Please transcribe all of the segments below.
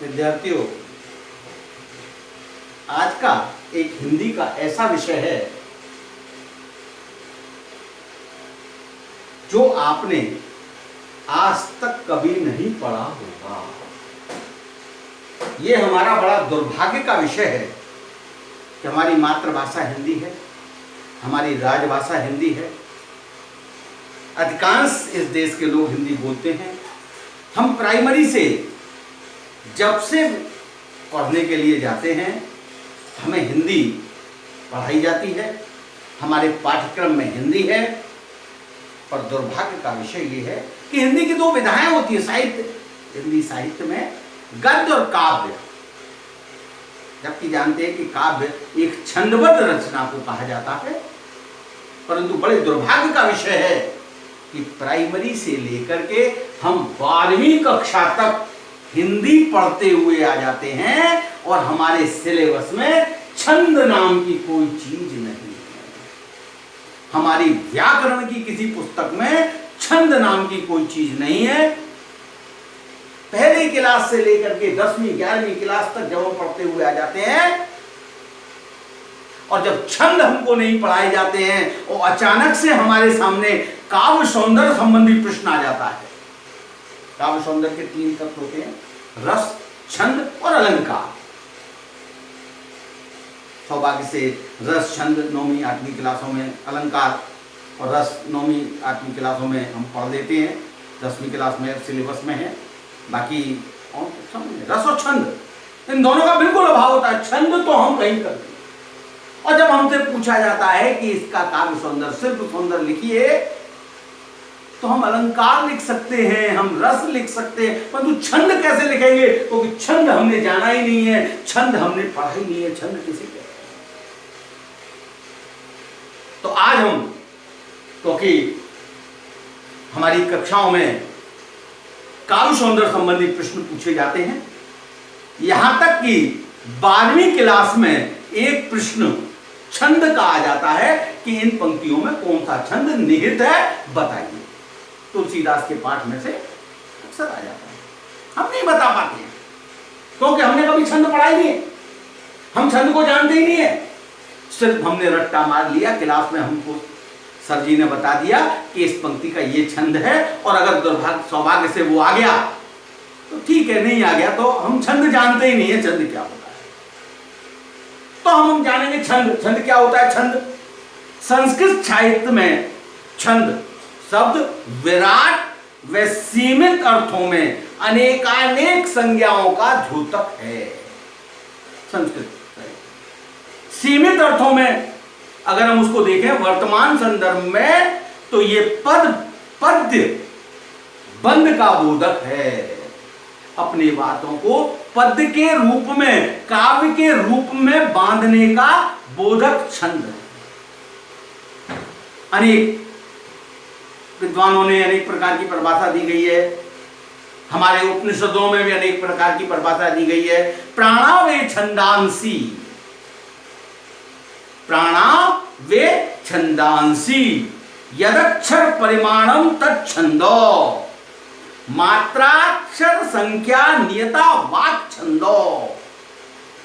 विद्यार्थियों, आज का एक हिंदी का ऐसा विषय है जो आपने आज तक कभी नहीं पढ़ा होगा। ये हमारा बड़ा दुर्भाग्य का विषय है कि हमारी मातृभाषा हिंदी है, हमारी राजभाषा हिंदी है, अधिकांश इस देश के लोग हिंदी बोलते हैं। हम प्राइमरी से जब से पढ़ने के लिए जाते हैं हमें हिंदी पढ़ाई जाती है, हमारे पाठ्यक्रम में हिंदी है। पर दुर्भाग्य का विषय ये है कि हिंदी की दो विधाएं होती है साहित्य, हिंदी साहित्य में गद्य और काव्य। जबकि जानते हैं कि काव्य एक छंदबद्ध रचना को कहा जाता है, परंतु बड़े दुर्भाग्य का विषय है कि प्राइमरी से लेकर के हम 12वीं कक्षा तक हिंदी पढ़ते हुए आ जाते हैं और हमारे सिलेबस में छंद नाम की कोई चीज नहीं है। हमारी व्याकरण की किसी पुस्तक में छंद नाम की कोई चीज नहीं है। पहली क्लास से लेकर के 10वीं 11वीं क्लास तक जब हम पढ़ते हुए आ जाते हैं और जब छंद हमको नहीं पढ़ाए जाते हैं और अचानक से हमारे सामने काव्य सौंदर्य संबंधी प्रश्न आ जाता है। काव्य सौंदर्य के 3 तत्व होते हैं, रस, छंद और अलंकार। सौभाग्य से रस, छंद 9वीं 8वीं क्लासों में, अलंकार और रस 9वीं 8वीं क्लासों में हम पढ़ देते हैं। 10वीं क्लास में सिलेबस में है। बाकी और रस और छंद इन दोनों का बिल्कुल अभाव होता है। छंद तो हम कहीं करते हैं और जब हमसे पूछा जाता है कि इसका काव्य सौंदर्य, शिल्प सौंदर्य लिखिए, तो हम अलंकार लिख सकते हैं, हम रस लिख सकते हैं, परंतु छंद कैसे लिखेंगे? क्योंकि छंद हमने जाना ही नहीं है, छंद हमने पढ़ा ही नहीं है। छंद किसे कहते हैं? तो आज हम, क्योंकि हमारी कक्षाओं में काव्य सौंदर्य संबंधी प्रश्न पूछे जाते हैं, यहां तक कि 12वीं क्लास में एक प्रश्न छंद का आ जाता है कि इन पंक्तियों में कौन सा छंद निहित है, बताइए। तुलसीदास के पाठ में से अक्सर आ जाता है। हम नहीं बता पाते हैं क्योंकि हमने कभी छंद पढ़ा ही नहीं है, हम छंद को जानते ही नहीं है। सिर्फ हमने रट्टा मार लिया, क्लास में हमको सर जी ने बता दिया कि इस पंक्ति का ये छंद है, और अगर दुर्भाग्य सौभाग्य से वो आ गया तो ठीक है, नहीं आ गया तो हम छंद जानते ही नहीं है छंद क्या होता है। तो हम जानेंगे छंद। छंद क्या होता है? छंद संस्कृत साहित्य में छंद शब्द विराट व सीमित अर्थों में अनेकानेक संज्ञाओं का द्योतक है। संस्कृत सीमित अर्थों में अगर हम उसको देखें वर्तमान संदर्भ में, तो ये पद पद्य बंध का बोधक है। अपनी बातों को पद्य के रूप में, काव्य के रूप में बांधने का बोधक छंद है। अनेक विद्वानों ने अनेक प्रकार की परिभाषा दी गई है, हमारे उपनिषदों में भी अनेक प्रकार की परिभाषा दी गई है। प्राणा वे छंदांसी, प्राणा वे छंदांसी यदक्षर परिमाणम तच्छंदो मात्राक्षर संख्या नियता वाक छंदो।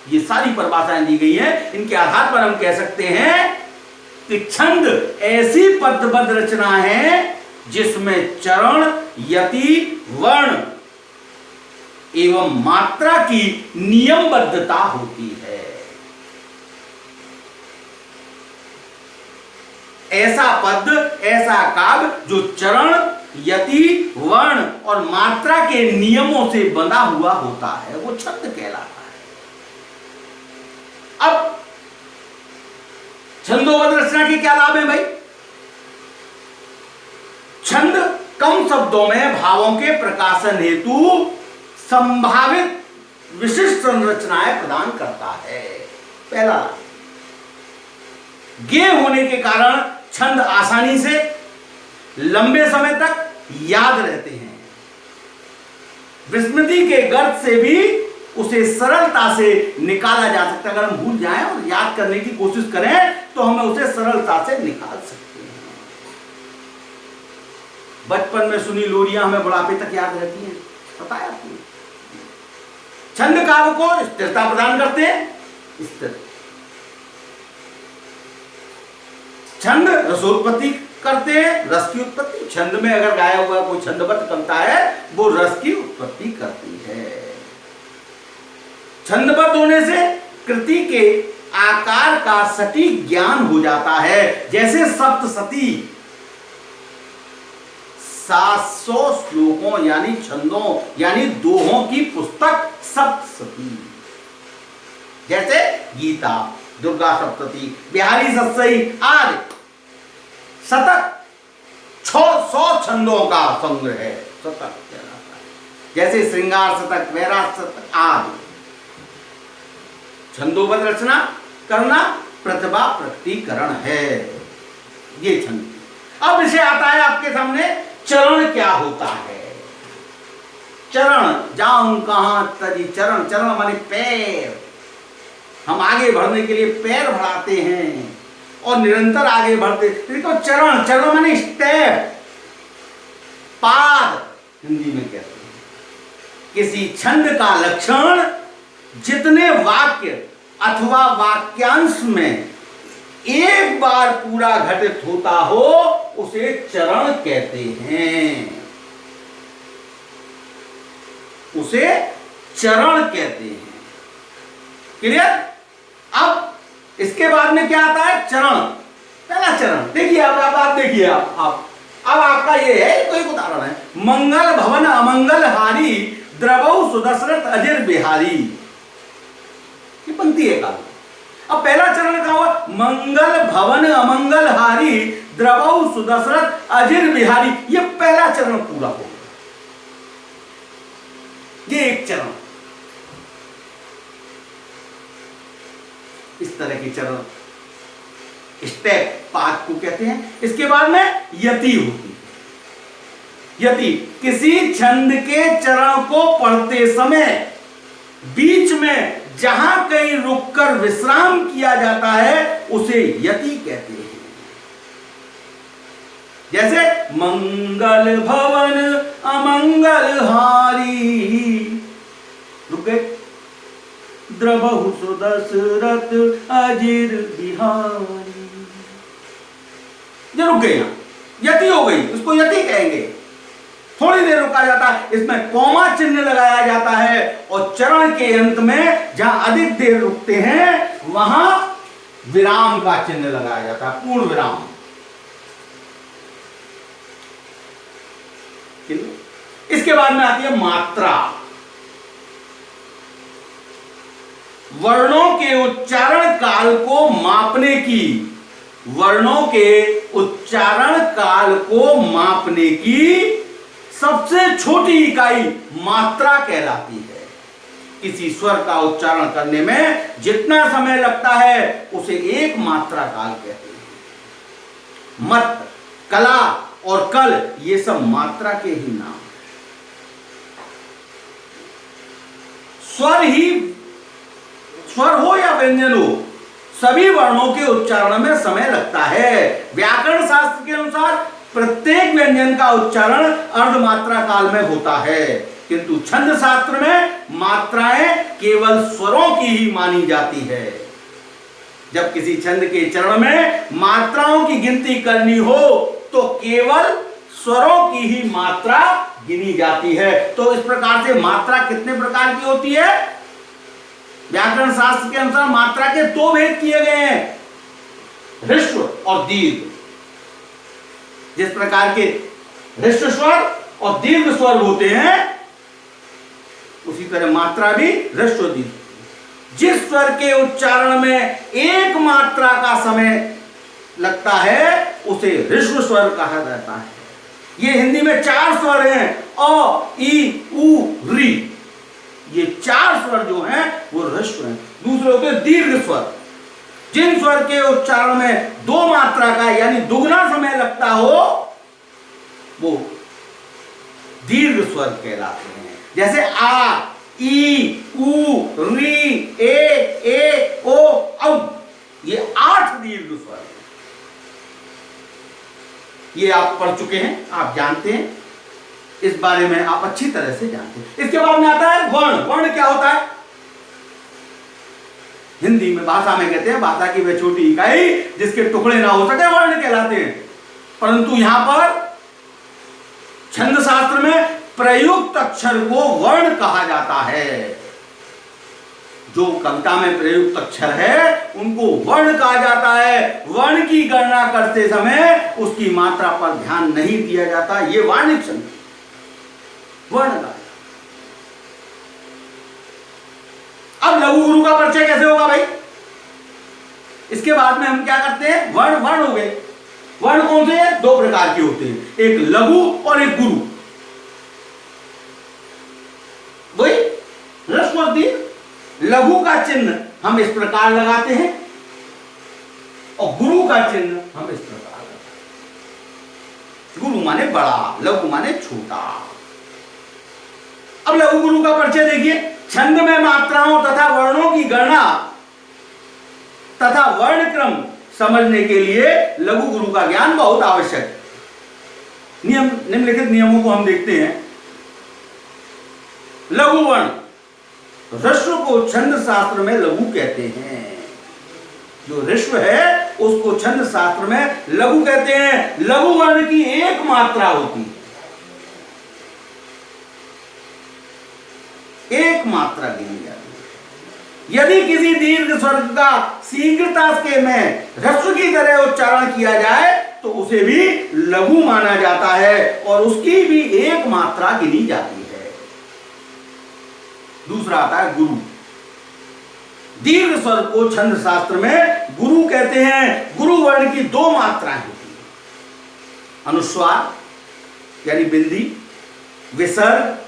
ये सारी परिभाषाएं दी गई हैं। इनके आधार पर हम कह सकते हैं कि छंद ऐसी पद्यबद्ध रचना है जिसमें चरण, यति, वर्ण एवं मात्रा की नियमबद्धता होती है। ऐसा पद्य, ऐसा काव्य जो चरण, यति, वर्ण और मात्रा के नियमों से बंधा हुआ होता है, वो छंद कहलाता है। अब छंदोबद्ध रचना के क्या लाभ है भाई? छंद कम शब्दों में भावों के प्रकाशन हेतु संभावित विशिष्ट संरचनाएं प्रदान करता है। पहला लाभ, गेय होने के कारण छंद आसानी से लंबे समय तक याद रहते हैं। विस्मृति के गर्त से भी उसे सरलता से निकाला जा सकता है। अगर हम भूल जाएं और याद करने की कोशिश करें तो हमें उसे सरलता से निकाल सकते हैं। बचपन में सुनी लोरियां हमें बुढ़ापे तक याद रहती हैं, पता है आपको? छंद काव्य को स्थिरता प्रदान करते हैं, स्थिर। छंद रसोत्पत्ति करते हैं, रस की उत्पत्ति। छंद में अगर गाया हुआ कोई छंदबद्ध कविता है वो रस की उत्पत्ति करती है। छंदबद्ध होने से कृति के आकार का सटीक ज्ञान हो जाता है। जैसे सप्तशती 700 श्लोकों यानी छंदों यानी दोहों की पुस्तक सप्तशती। जैसे गीता, दुर्गा सप्तशती, बिहारी सतसई आदि शतक 600 छंदों का संग्रह है, शतक कहलाता है। जैसे श्रृंगार शतक, वैराग शतक आदि। छंदोबद्ध रचना करना प्रतिभा प्रकटीकरण है, ये छंद। अब विषय आता है आपके सामने, चरण क्या होता है। चरण, जाऊं कहां तजी चरण, चरण माने पैर। हम आगे बढ़ने के लिए पैर बढ़ाते हैं और निरंतर आगे बढ़ते। देखो चरण, चरण माने स्टेप, पाद हिंदी में कहते हैं। किसी छंद का लक्षण जितने वाक्य अथवा वाक्यांश में एक बार पूरा घटित होता हो उसे चरण कहते हैं, उसे चरण कहते हैं। क्लियर? अब इसके बाद में क्या आता है? चरण। पहला चरण देखिए, आप देखिए, आप अब आपका ये है, कोई उदाहरण है। मंगल भवन अमंगल हारी द्रवौ सुदशरथ अजिर बिहारी, ये पंक्ति है काव्य। अब पहला चरण क्या हुआ? मंगल भवन अमंगल हारी द्रवौ सुदशरथ अजिर बिहारी, ये पहला चरण पूरा हो गया। ये एक चरण। इस तरह के चरण स्टेप पाद को कहते हैं। इसके बाद में यति होती है। यति किसी छंद के चरण को पढ़ते समय बीच में जहां कहीं रुककर विश्राम किया जाता है उसे यति कहते हैं। जैसे मंगल भवन अमंगल हारी, रुक गए, द्रवहु सुदशरथ अजिर बिहारी, ये रुक गए, यति हो गई, उसको यति कहेंगे। थोड़ी देर रुका जाता है, इसमें कॉमा चिन्ह लगाया जाता है और चरण के अंत में जहां अधिक देर रुकते हैं वहां विराम का चिन्ह लगाया जाता है, पूर्ण विराम। इसके बाद में आती है मात्रा। वर्णों के उच्चारण काल को मापने की, वर्णों के उच्चारण काल को मापने की सबसे छोटी इकाई मात्रा कहलाती है। किसी स्वर का उच्चारण करने में जितना समय लगता है उसे एक मात्रा काल कहते हैं। मत, कला और कल ये सब मात्रा के ही नाम। स्वर हो या व्यंजन हो, सभी वर्णों के उच्चारण में समय लगता है। व्याकरण शास्त्र के अनुसार प्रत्येक व्यंजन का उच्चारण अर्धमात्रा काल में होता है, किंतु छंद शास्त्र में मात्राएं केवल स्वरों की ही मानी जाती है। जब किसी छंद के चरण में मात्राओं की गिनती करनी हो तो केवल स्वरों की ही मात्रा गिनी जाती है। तो इस प्रकार से मात्रा कितने प्रकार की होती है? व्याकरण शास्त्र के अनुसार मात्रा के दो भेद किए गए हैं, ह्रस्व और दीर्घ। जिस प्रकार के ह्रस्व स्वर और दीर्घ स्वर होते हैं उसी तरह मात्रा भी ह्रस्व दीर्घ। जिस स्वर के उच्चारण में एक मात्रा का समय लगता है उसे ह्रस्व स्वर कहा जाता है। ये हिंदी में 4 स्वर हैं, अ, ई, उ, री। ये 4 स्वर जो हैं वो ह्रस्व हैं। दूसरे होते हैं दीर्घ स्वर। जिन स्वर के उच्चारण में 2 मात्रा का यानी दुगना समय लगता हो वो दीर्घ स्वर कहलाते हैं। जैसे आ, ई, उ, री, ए, ओ, औ, ये 8 दीर्घ स्वर हैं। ये आप पढ़ चुके हैं, आप जानते हैं, इस बारे में आप अच्छी तरह से जानते हैं। इसके बाद में आता है वर्ण। वर्ण क्या होता है? हिंदी में भाषा में कहते हैं भाषा की वह छोटी इकाई जिसके टुकड़े ना हो सके वर्ण कहलाते हैं। परंतु यहां पर छंद शास्त्र में प्रयुक्त अक्षर को वर्ण कहा जाता है। जो कविता में प्रयुक्त अक्षर है उनको वर्ण कहा जाता है। वर्ण की गणना करते समय उसकी मात्रा पर ध्यान नहीं दिया जाता, ये वाणिज्य छंद वर्ण का। अब लघु गुरु का परिचय कैसे होगा भाई? इसके बाद में हम क्या करते हैं, वर्ण वर्ण हो गए। वर्ण कौन से हैं? दो प्रकार के होते हैं, एक लघु और एक गुरु। वही ह्रस्व और दीर्घ। लघु का चिन्ह हम इस प्रकार लगाते हैं और गुरु का चिन्ह हम इस प्रकार लगाते हैं। गुरु माने बड़ा, लघु माने छोटा। अब लघु गुरु का परिचय देखिए। छंद में मात्राओं तथा वर्णों की गणना तथा वर्ण क्रम समझने के लिए लघु गुरु का ज्ञान बहुत आवश्यक है। नियम, निम्नलिखित नियमों को हम देखते हैं। लघु वर्ण, ह्रस्व को छंद शास्त्र में लघु कहते हैं। जो ह्रस्व है उसको छंद शास्त्र में लघु कहते हैं। लघु वर्ण की एक मात्रा होती है, एक मात्रा गिनी जाती है। यदि किसी दीर्घ स्वर का शीघ्रता के में ह्रस्व की तरह उच्चारण किया जाए तो उसे भी लघु माना जाता है और उसकी भी एक मात्रा गिनी जाती है। दूसरा आता है गुरु। दीर्घ स्वर को छंद शास्त्र में गुरु कहते हैं। गुरु वर्ण की दो मात्राएं होती हैं, अनुस्वार यानी बिंदी, विसर्ग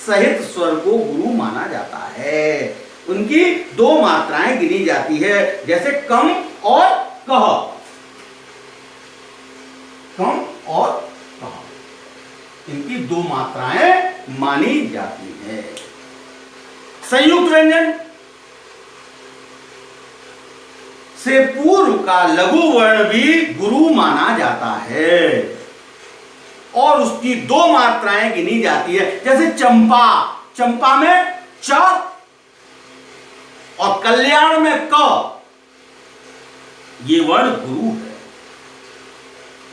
सहित स्वर को गुरु माना जाता है। उनकी दो मात्राएं गिनी जाती है, जैसे कम और कह। कम और कह, इनकी दो मात्राएं मानी जाती है। संयुक्त व्यंजन से पूर्व का लघु वर्ण भी गुरु माना जाता है और उसकी दो मात्राएं गिनी जाती है, जैसे चंपा। चंपा में च और कल्याण में क, ये वर्ण गुरु है।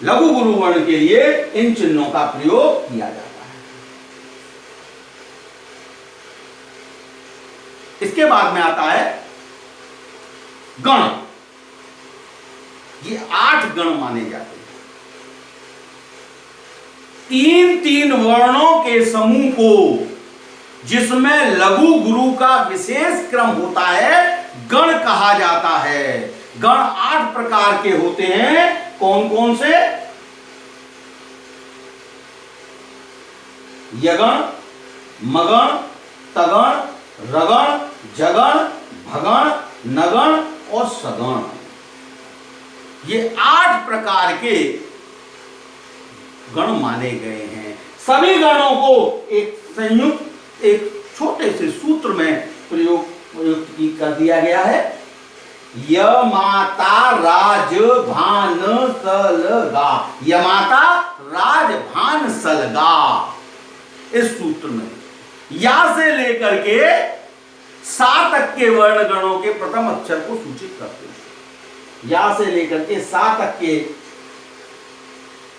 लघु गुरु वर्ण के लिए इन चिन्हों का प्रयोग किया जाता है। इसके बाद में आता है गण। ये 8 गण माने जाते हैं। 3-3 वर्णों के समूह को, जिसमें लघु गुरु का विशेष क्रम होता है, गण कहा जाता है। गण 8 प्रकार के होते हैं। कौन कौन से? यगण, मगण, तगण, रगण, जगण, भगण, नगण और सगण। ये 8 प्रकार के गण माने गए हैं। सभी गणों को एक संयुक्त, एक छोटे से सूत्र में प्रयुक्त कर दिया गया है। यमाता राज भान सलगा। यमाता राज भान सलगा, इस सूत्र में या से लेकर के सा तक के वर्ण गणों के प्रथम अक्षर को सूचित करते हैं। या से लेकर के सा तक के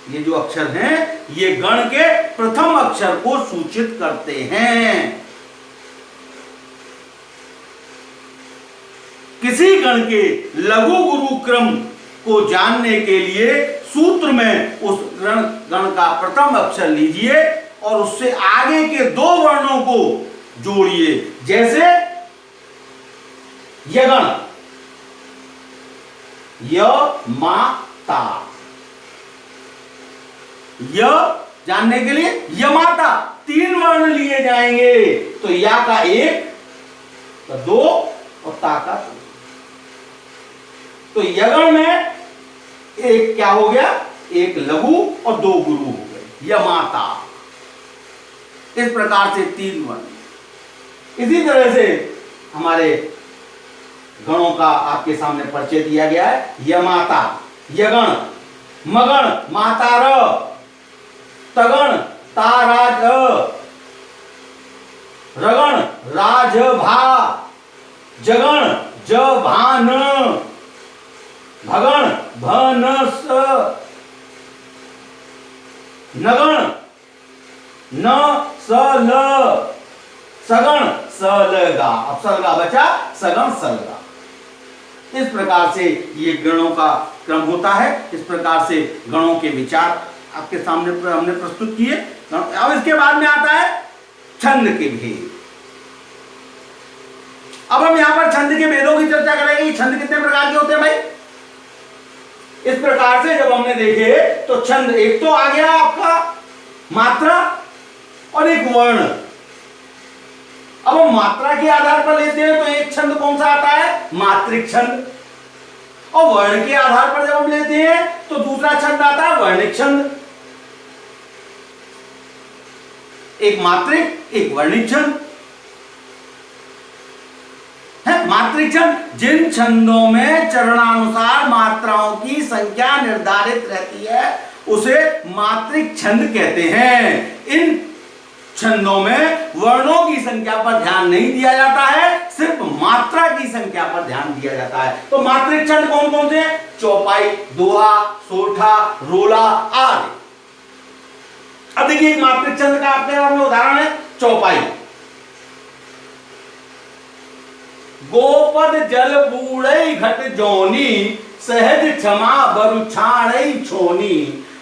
ये जो अक्षर हैं, ये गण के प्रथम अक्षर को सूचित करते हैं। किसी गण के लघु गुरु क्रम को जानने के लिए सूत्र में उस गण का प्रथम अक्षर लीजिए और उससे आगे के 2 वर्णों को जोड़िए। जैसे यगण, य मा ता। य जानने के लिए यमाता 3 वर्ण लिए जाएंगे, तो या का 1, तो 2 और ता का 3। तो यगण में एक क्या हो गया, एक लघु और 2 गुरु हो गए, यमाता। इस प्रकार से 3 वर्ण। इसी तरह से हमारे गणों का आपके सामने परिचय दिया गया है। यमाता, यगण, मगण, मातार, तगण, ताराज, रगण, राज भा, जगण, ज भान, भगण भन स, नगण न स ल, सगण स ल गा। अब सलगा बचा, सगण सलगा। इस प्रकार से ये गणों का क्रम होता है। इस प्रकार से गणों के विचार आपके सामने हमने प्रस्तुत किए। अब इसके बाद में आता है छंद के भेद। अब हम यहां पर छंद के भेदों की चर्चा करेंगे। छंद कितने प्रकार के होते हैं भाई? इस प्रकार से जब हमने देखे तो छंद एक तो आ गया आपका मात्रा और एक वर्ण। अब हम मात्रा के आधार पर लेते हैं तो एक छंद कौन सा आता है? मात्रिक छंद। और वर्ण के आधार पर जब हम लेते हैं तो दूसरा छंद आता है वर्णिक छंद। एक मात्रिक, एक वर्णिक छंद है। मात्रिक छंद जिन छंदों में चरणानुसार मात्राओं की संख्या निर्धारित रहती है उसे मात्रिक छंद कहते हैं। इन छंदों में वर्णों की संख्या पर ध्यान नहीं दिया जाता है, सिर्फ मात्रा की संख्या पर ध्यान दिया जाता है। तो मात्रिक छंद कौन कौन से? चौपाई, दोहा, सोठा, रोला आदि। अब देखिए एक मात्रिक छंद का आपके सामने उदाहरण है चौपाई। गोपद जल बूढ़ई घट जोनी, सहज क्षमा बरुछाणई छोनी,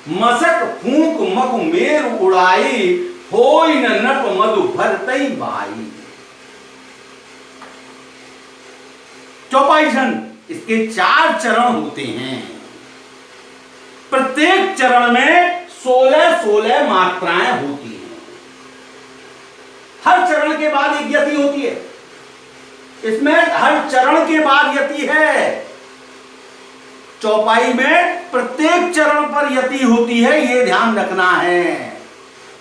मसक फूंक मकु मेर उड़ाई, होई न नट मधु भरतई भाई। चौपाई छंद इसके 4 चरण होते हैं। प्रत्येक चरण में 16-16 मात्राएं होती हैं। हर चरण के बाद एक यति होती है। इसमें हर चरण के बाद यति है। चौपाई में प्रत्येक चरण पर यति होती है, यह ध्यान रखना है।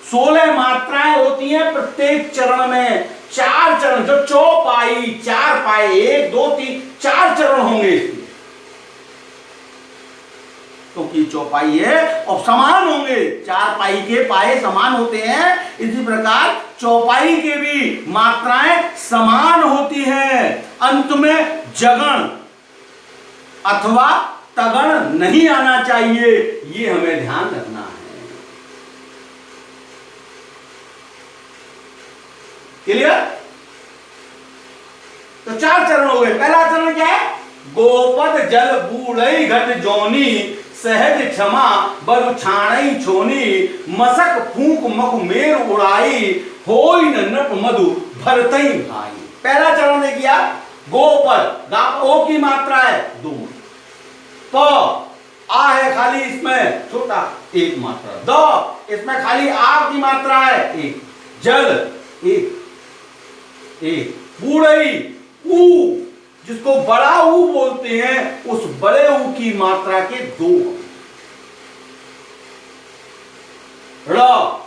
16 मात्राएं होती हैं प्रत्येक चरण में। 4 चरण, जो चौपाई 4 पाए, 1 2 3 4 चरण होंगे इसमें, क्योंकि चौपाई है और समान होंगे। 4 पाई के पाए समान होते हैं, इसी प्रकार चौपाई के भी मात्राएं समान होती हैं। अंत में जगण अथवा तगण नहीं आना चाहिए, ये हमें ध्यान रखना है। क्लियर? तो 4 चरण हो गए। पहला चरण क्या है? गोपद जल बूढ़ई घट जोनी, सहज क्षमा बरुछाणई छोनी, मसक फूंक मकु मेर उड़ाई, होई न नट मधु भरतई भाई। पहला चरण ने किया गोपद, ओ की मात्रा है 2, प आ है खाली इसमें छोटा 1 मात्रा, द इसमें खाली आ की मात्रा है 1, जल 1, बूढ़ई ऊ जिसको बड़ा ऊ बोलते हैं, उस बड़े ऊ की मात्रा के 2, र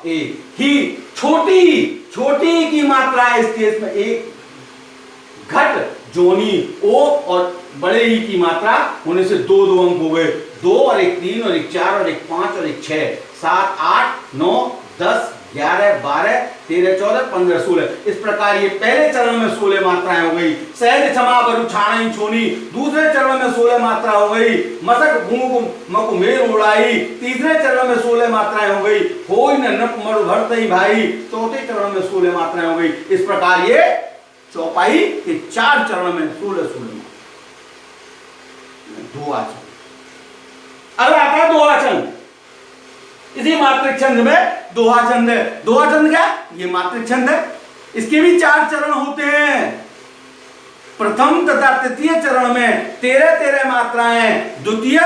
1, ही छोटी की मात्रा है इस केस में 1, घट जोनी ओ और बड़े ही की मात्रा होने से 2 अंक हो गए। 2 और 1 3 और 1 4 और 1 5 और 1 6 7 8 9 10 11 12 13 14 15 16। इस प्रकार ये पहले चरण में 16 मात्राएं हो गई। सहज क्षमा बरुछाणई छोनी दूसरे चरण में 16 मात्रा हो गई। मसक फूंक मकु मेर उड़ाई तीसरे चरण में 16 मात्राएं हो गई। होई न नट मरु भरतई भाई चौथे चरण में 16 मात्राएं हो गई। इस प्रकार ये चौपाई के 4 चरण में 16 दोहा छंद। अगर आता है दोहा छंद, इसी मात्रिक छंद में दोहा छंद है। दोहा छंद क्या? ये मात्रिक छंद है। इसके भी 4 चरण होते हैं। प्रथम तथा तृतीय चरण में 13-13 मात्राएं, द्वितीय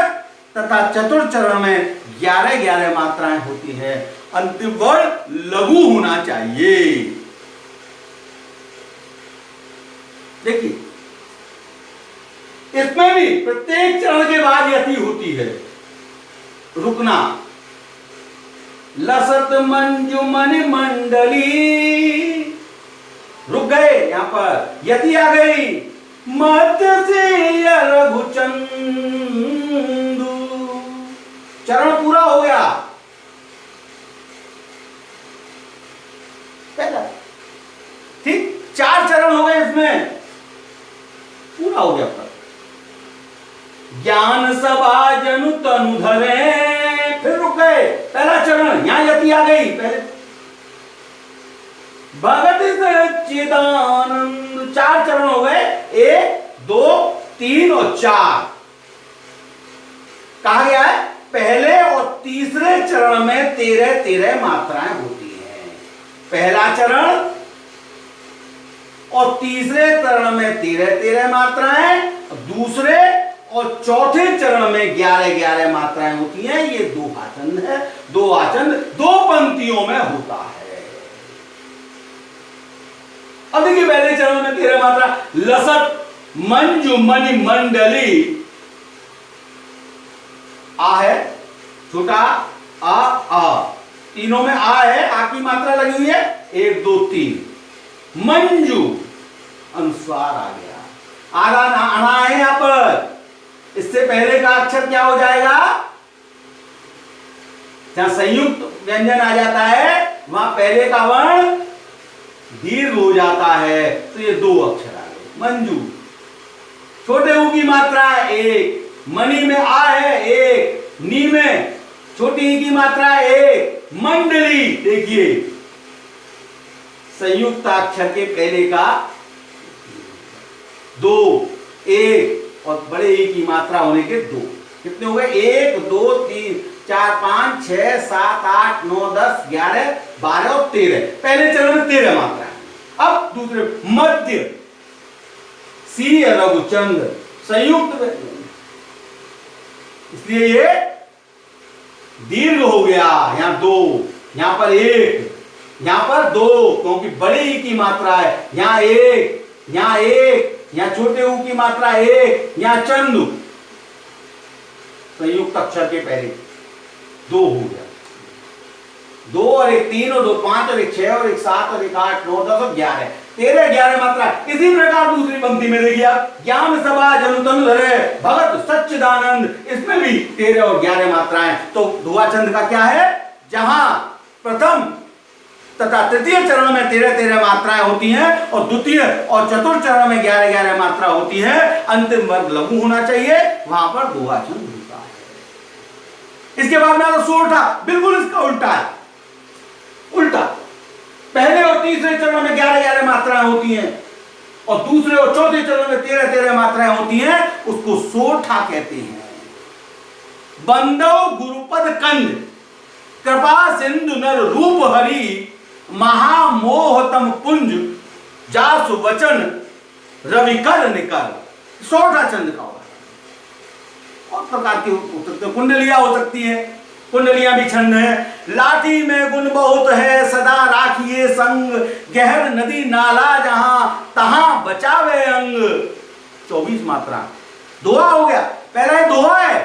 तथा चतुर्थ चरण में 11-11 मात्राएं होती है। अंतिम वर्ण लघु होना चाहिए। देखिए इसमें भी प्रत्येक चरण के बाद यति होती है। रुकना, लसत मंजुमन मंडली, रुक गए, यहां पर यति आ गई। मत से रघुचंदू, चरण पूरा हो गया। पहला ठीक 4 चरण हो गए, इसमें पूरा हो गया। ज्ञान सभा जनु तनु धरे। फिर रुक गए, पहला चरण, यहां यति आ गई पहले। भगत सच्चिदानंद, 4 चरण हो गए, 1 2 3 और 4। कहा गया है पहले और तीसरे चरण में 13 मात्राएं होती हैं। पहला चरण और तीसरे चरण में 13 मात्राएं, दूसरे और चौथे चरण में 11 मात्राएं होती हैं। ये 2 आचंद है। 2 आचंद 2 पंक्तियों में होता है। अब देखिए पहले चरण में 13 मात्रा, लसत मंजू मणि मंडली, आ है छोटा आ, तीनों में आ है, आ की मात्रा लगी हुई है, 1 2 3। मंजू अनुस्वार आ गया, आना है यहां पर। इससे पहले का अक्षर क्या हो जाएगा? जहां संयुक्त व्यंजन आ जाता है वहां पहले का वर्ण दीर्घ हो जाता है, तो ये 2 अक्षर आ गए। मंजू, छोटे ऊ की मात्रा 1, मणि में आ है 1, नी में छोटी ई की मात्रा 1, मंडली देखिए संयुक्त अक्षर के पहले का 2, 1 और बड़े ई की मात्रा होने के 2। कितने हो गए? 1 2 3 4 5 6 7 8 9 10 11 12 और 13। पहले चरण में 13 मात्रा है। अब दूसरे मध्य, सी रघुचंद्र, संयुक्त, इसलिए ये दीर्घ हो गया। यहां 2, यहां पर 1, यहां पर 2, क्योंकि बड़े ई की मात्रा है। यहां 1, यहां 1, यहां छोटे ऊ की मात्रा 1, यहां चंदू, संयुक्त अक्षर के पहले 2 हो गया। 2 और 1 3 और 2 5 और 1 6 और 1 7 और 1 8 9 10 और 11, 13 मात्रा। इसी प्रकार दूसरी पंक्ति में देखिए आप, ज्ञान सभा जनु तनु धरे भगत सच्चिदानंद, इसमें भी 13 और 11 मात्राएं। तो धुआचंद का क्या है? जहां प्रथम तथा तृतीय चरण में 13 मात्राएं होती हैं और द्वितीय और चतुर्थ चरण में 11 मात्रा होती है, अंतिम वर्ग लघु होना चाहिए, वहां पर धुआचंद होता है। इसके बाद में सोरठा, बिल्कुल इसका उल्टा है। उल्टा, पहले और तीसरे चरण में 11 मात्राएं होती हैं और दूसरे और चौथे चरण में 13 मात्राएं होती हैं, उसको सोरठा कहते हैं। बंदव गुरुपद कंद, कृपा सिंधु नर रूप हरि, महामोहतम पुंज जासु वचन रविकर निकर। सोरठा चंद का होगा। और प्रकार की हो सकती है, कुंडलियां हो सकती है, कुंडलियां भी छंद है। लाठी में गुण बहुत है, सदा राखिए संग, गहर नदी नाला जहां तहां बचावे अंग। 24 मात्रा। दोहा हो गया, पहला है दोहा है।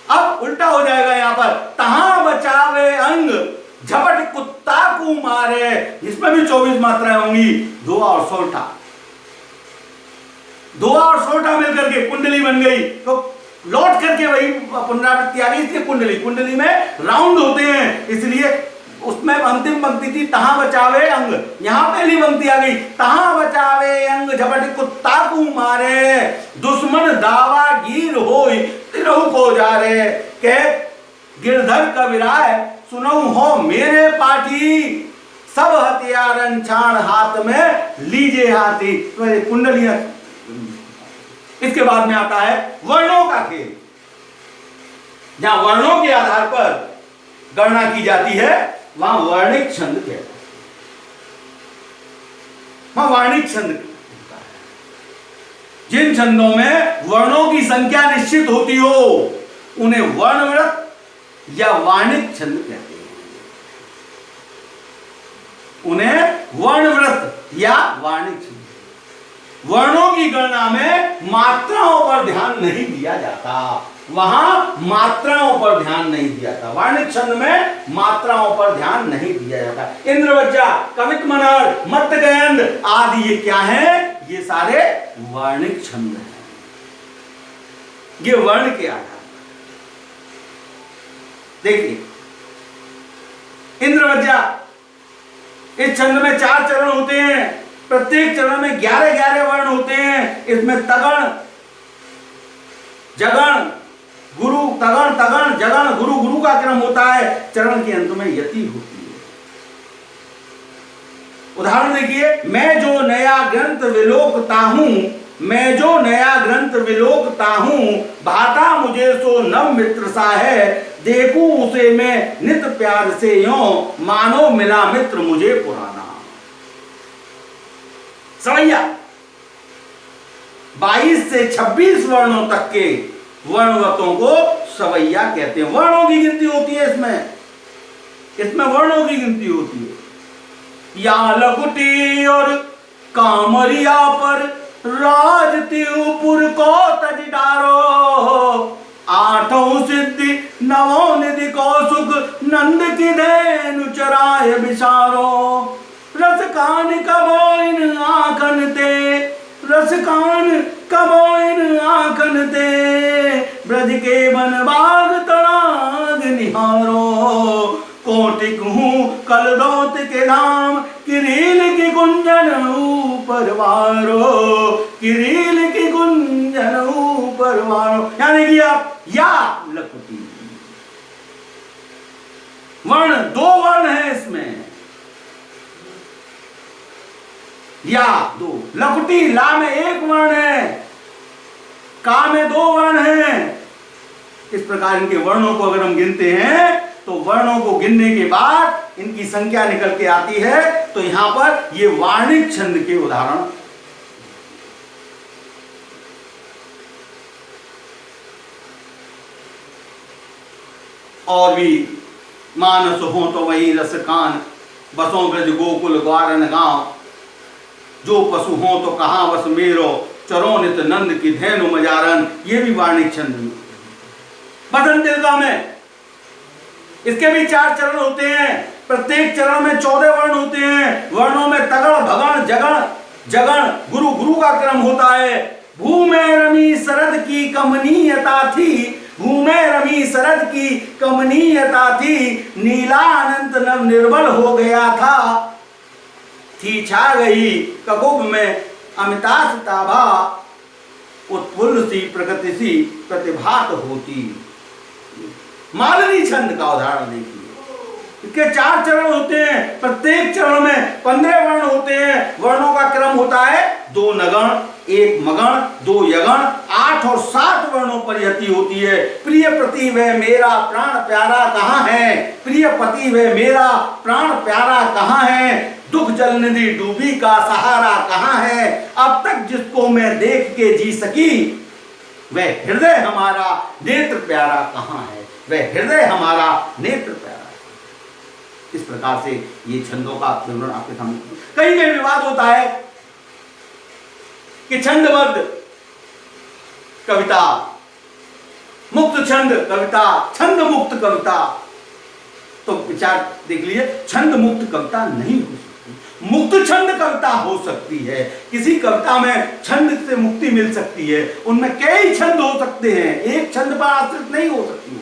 अब उल्टा हो जाएगा यहां पर, तहां बचावे अंग, झपट कुत्ता को मारे, इसमें भी 24 मात्राएं होंगी। दोहा और सोरठा, दोहा और सोरठा मिलकर के कुंडली बन गई। तो लौट करके वही पुनरावृत्ति आ गई। इसलिए कुंडली में राउंड होते हैं, इसलिए उसमें अंतिम पंक्ति थी तहां बचावे अंग, यहां पहली पंक्ति आ गई, तहां बचावे अंग, झपट कुत्ता को मारे, दुश्मन दावा गिर होई तिरहु को जा रे, कह गिरधर कविराय सुनऊ हो मेरे पाठी, सब हथियारन छाण हाथ में लीजे हाथी। तो कुंडलियां। इसके बाद में आता है वर्णों का खेल, जहां वर्णों के आधार पर गणना की जाती है, वहां वर्णिक छंद कहते हैं। वहां वर्णिक छंद होता है। जिन छंदों में वर्णों की संख्या निश्चित होती हो उन्हें वर्णव्रत या वाणिक छंद कहते हैं। उन्हें वर्णव्रत या वाणिक छंद। वर्णों की गणना में मात्राओं पर ध्यान नहीं दिया जाता, वहां मात्राओं पर ध्यान नहीं दिया जाता। वाणिक छंद में मात्राओं पर ध्यान नहीं दिया जाता। इंद्रवज्जा, कवित मनर, मत्तगयंद आदि ये क्या है? ये सारे वर्णिक छंद हैं। ये वर्ण के आधार देखिए, इंद्रवज्जा, इस छंद में 4 चरण होते हैं, प्रत्येक चरण में 11 वर्ण होते हैं। इसमें तगण, जगण गुरु, तगण तगण, जगण गुरु, गुरु का क्रम होता है, चरण के अंत में यति होती है। उदाहरण देखिए, मैं जो नया ग्रंथ विलोकता हूं, मैं जो नया ग्रंथ विलोकता हूं, भाता मुझे सो नव मित्र सा है, देखूं उसे मैं नित प्यार से यों, मानो मिला मित्र मुझे पुराना। सवैया 22 से 26 वर्णों तक के वर्णवतों को सवैया कहते हैं। वर्णों की गिनती होती है इसमें वर्णों की गिनती होती है। या लकुटी और कामरिया पर राज त्रिपुर को तज डारो, आठों सिद्धि नवों निधि कौसुक, नंद की धेनु चराय बिसारो, रस कान कबोइन आखन ते, रस कान कबोइन आखन ते, ब्रज के वन बाग तड़ाग निहारो, कोटिक हूँ कलदौत के धाम, किरील की गुंजन ऊपर वारो, किरील की गुंजन ऊपर वारो। यानी कि आप या लकुटी, वर्ण दो वर्ण है इसमें, या दो, लकुटी ला में एक वर्ण है, का में दो वर्ण है। इस प्रकार इनके वर्णों को अगर हम गिनते हैं तो वर्णों को गिनने के बाद इनकी संख्या निकल के आती है। तो यहां पर ये वार्णिक छंद के उदाहरण। और भी मानस हो तो वही रस कान, बसों ब्रज गोकुल ग्वारन गांव, जो पशु हो तो कहां बस मेरो, चरो नित नंद की धेनु मजारन। ये भी वार्णिक छंद में। बसंत तिलका में इसके भी 4 चरण होते हैं, प्रत्येक चरण में 14 वर्ण होते हैं। वर्णों में तगड़, भगण, जगण, जगण, गुरु, गुरु का क्रम होता है। भूमे रमी शरद की कमनीयता थी, भूमे रमी शरद की कमनीयता थी, नीला अनंत नव निर्बल हो गया था, थी छा गई ककुब में अमिता सिताबा, उत्फुल्ल सी प्रकृति सी प्रतिभात होती। मालिनी छंद का उदाहरण देखिए। इसके 4 चरण होते हैं, प्रत्येक चरण में 15 वर्ण होते हैं। वर्णों का क्रम होता है 2 नगण, 1 मगण, 2 यगण, 8 और 7 वर्णों पर यति होती है। प्रिय पति वह मेरा प्राण प्यारा कहाँ है, प्रिय पति वह मेरा प्राण प्यारा कहाँ है, दुख जल निधि डूबी का सहारा कहाँ है, अब तक जिसको मैं देख के जी सकी, वह हृदय हमारा नेत्र प्यारा कहाँ है, वह हृदय हमारा नेत्र प्यारा। इस प्रकार से ये छंदों का विवरण आपके सामने। कहीं कहीं विवाद होता है कि छंदबद्ध कविता, मुक्त छंद कविता, छंद मुक्त कविता। तो विचार देख लीजिए, छंद मुक्त कविता नहीं हो सकती, मुक्त छंद कविता हो सकती है। किसी कविता में छंद से मुक्ति मिल सकती है, उनमें कई छंद हो सकते हैं, एक छंद पर आश्रित नहीं हो सकती।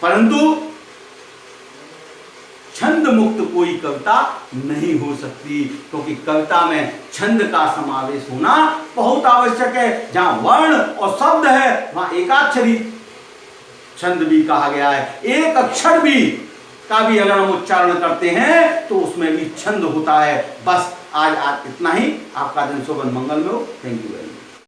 परंतु छंद मुक्त कोई कविता नहीं हो सकती, क्योंकि कविता में छंद का समावेश होना बहुत आवश्यक है। जहां वर्ण और शब्द है वहां एकाक्षरी छंद भी कहा गया है। एक अक्षर भी का भी अगर हम उच्चारण करते हैं तो उसमें भी छंद होता है। बस आज इतना ही। आपका दिन शुभ मंगल में हो। Thank you very much.